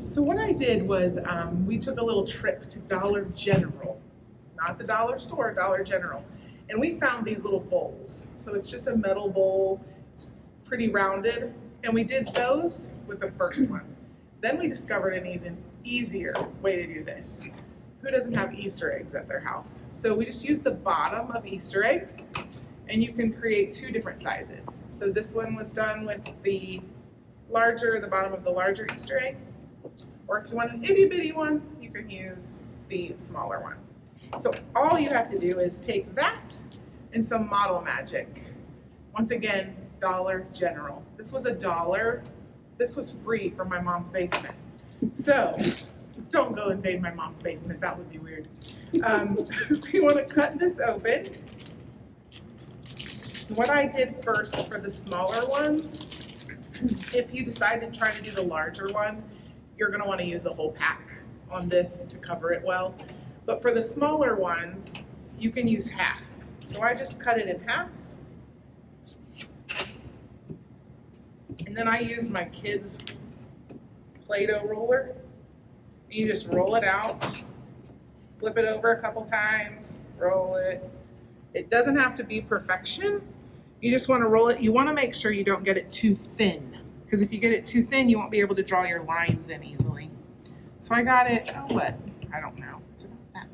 So what I did was we took a little trip to Dollar General, not the dollar store, Dollar General. And we found these little bowls. So it's just a metal bowl, it's pretty rounded. And we did those with the first one. Then we discovered an easier way to do this. Who doesn't have Easter eggs at their house? So we just use the bottom of Easter eggs, and you can create two different sizes. So this one was done with the bottom of the larger Easter egg, or if you want an itty bitty one, you can use the smaller one. So all you have to do is take that and some Model Magic. Once again, Dollar General. This was $1. This was free from my mom's basement. So don't go invade my mom's basement, that would be weird. So you want to cut this open. What I did first for the smaller ones, if you decide to try to do the larger one, you're going to want to use the whole pack on this to cover it well. But for the smaller ones, you can use half. So I just cut it in half. And then I used my kids' Play-Doh roller. You just roll it out, flip it over a couple times, roll it. It doesn't have to be perfection. You just want to roll it. You want to make sure you don't get it too thin, because if you get it too thin, you won't be able to draw your lines in easily. So I got it, I don't know, it's about that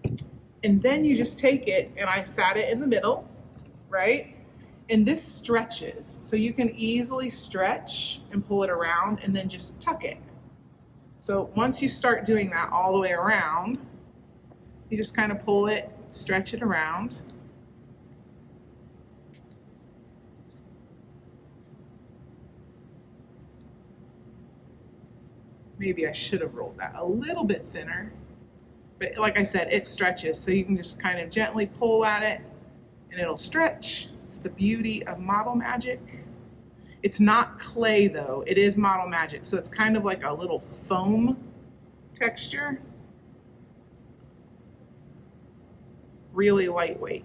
big. And then you just take it, and I sat it in the middle, right? And this stretches, so you can easily stretch and pull it around and then just tuck it. So once you start doing that all the way around, you just kind of pull it, stretch it around. Maybe I should have rolled that a little bit thinner, but like I said, it stretches, so you can just kind of gently pull at it and it'll stretch. It's the beauty of Model Magic. It's not clay though, it is Model Magic, so it's kind of like a little foam texture. Really lightweight.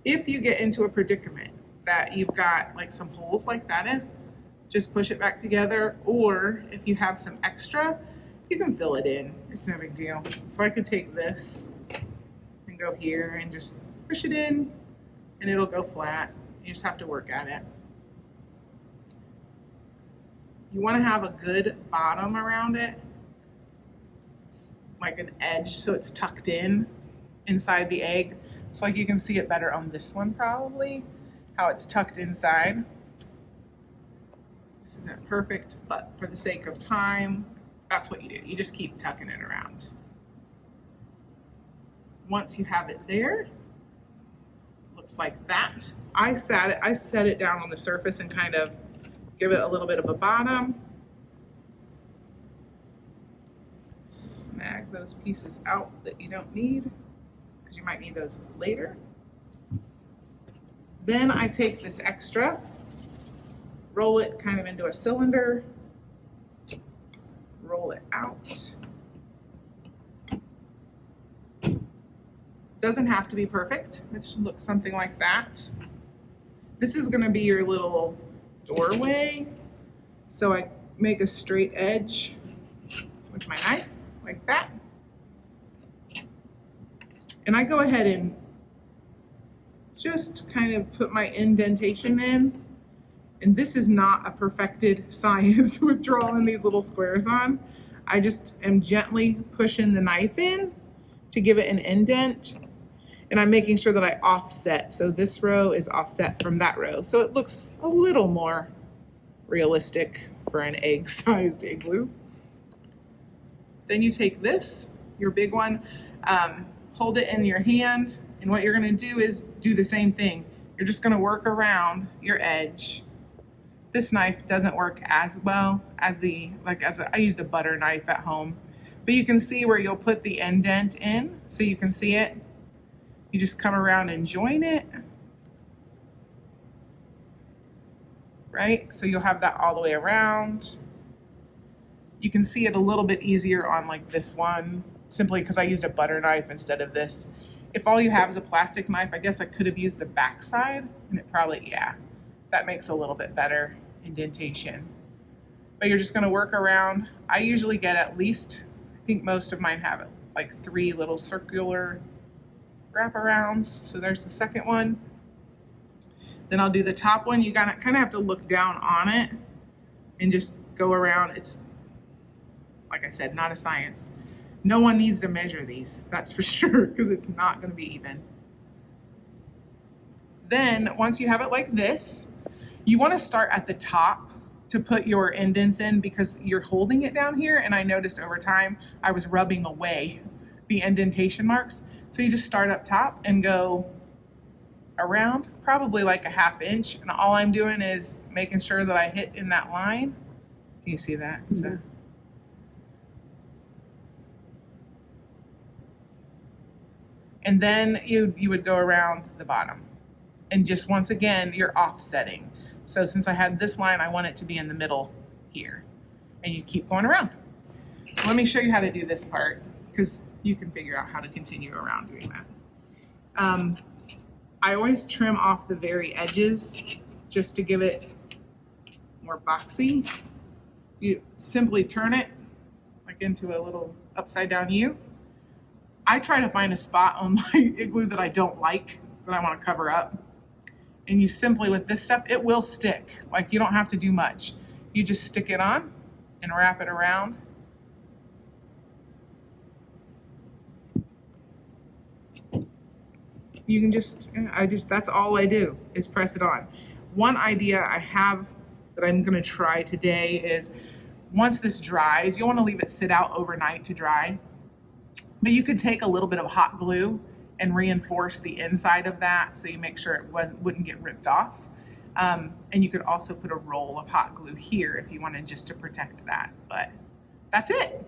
If you get into a predicament that you've got like some holes like that is, just push it back together, or if you have some extra, you can fill it in. It's no big deal. So I could take this and go here and just push it in and it'll go flat. You just have to work at it. You want to have a good bottom around it, like an edge, so it's tucked in inside the egg. So like you can see it better on this one probably, how it's tucked inside. This isn't perfect, but for the sake of time, that's what you do. You just keep tucking it around. Once you have it there, looks like that. I set it down on the surface and kind of give it a little bit of a bottom. Snag those pieces out that you don't need, because you might need those later. Then I take this extra, roll it kind of into a cylinder, roll it out. Doesn't have to be perfect. It should look something like that. This is going to be your little doorway. So I make a straight edge with my knife like that. And I go ahead and just kind of put my indentation in. And this is not a perfected science with drawing these little squares on. I just am gently pushing the knife in to give it an indent. And I'm making sure that I offset. So this row is offset from that row. So it looks a little more realistic for an egg-sized igloo. Then you take this, your big one, hold it in your hand. And what you're gonna do is do the same thing. You're just gonna work around your edge. This knife doesn't work as well as I used a butter knife at home, but you can see where you'll put the indent in so you can see it. You just come around and join it, right? So you'll have that all the way around. You can see it a little bit easier on like this one, simply because I used a butter knife instead of this. If all you have is a plastic knife, I guess I could have used the back side, and it probably, yeah, that makes a little bit better indentation. But you're just gonna work around. I usually get at least, I think most of mine have it, like 3 little circular wraparounds. So there's the second one. Then I'll do the top one. You gotta kind of have to look down on it and just go around. It's, like I said, not a science. No one needs to measure these, that's for sure, because it's not gonna be even. Then once you have it like this, you wanna start at the top to put your indents in, because you're holding it down here, and I noticed over time I was rubbing away the indentation marks. So you just start up top and go around, probably like a 1/2 inch, and all I'm doing is making sure that I hit in that line. Can you see that? Mm-hmm. So, and then you would go around the bottom, and just once again you're offsetting. So since I had this line, I want it to be in the middle here, and you keep going around. So let me show you how to do this part, because you can figure out how to continue around doing that. I always trim off the very edges just to give it more boxy. You simply turn it like into a little upside down U. I try to find a spot on my igloo that I don't like, that I want to cover up. And you simply, with this stuff, it will stick. Like, you don't have to do much. You just stick it on and wrap it around. You can just, that's all I do is press it on. One idea I have that I'm gonna try today is, once this dries, you wanna leave it sit out overnight to dry. But you could take a little bit of hot glue and reinforce the inside of that so you make sure it wouldn't get ripped off. And you could also put a roll of hot glue here if you wanted, just to protect that. But that's it.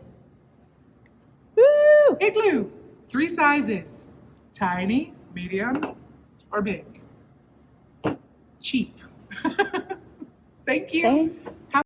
Woo! Igloo, 3 sizes: tiny, medium, or big. Cheap. Thank you. Thanks.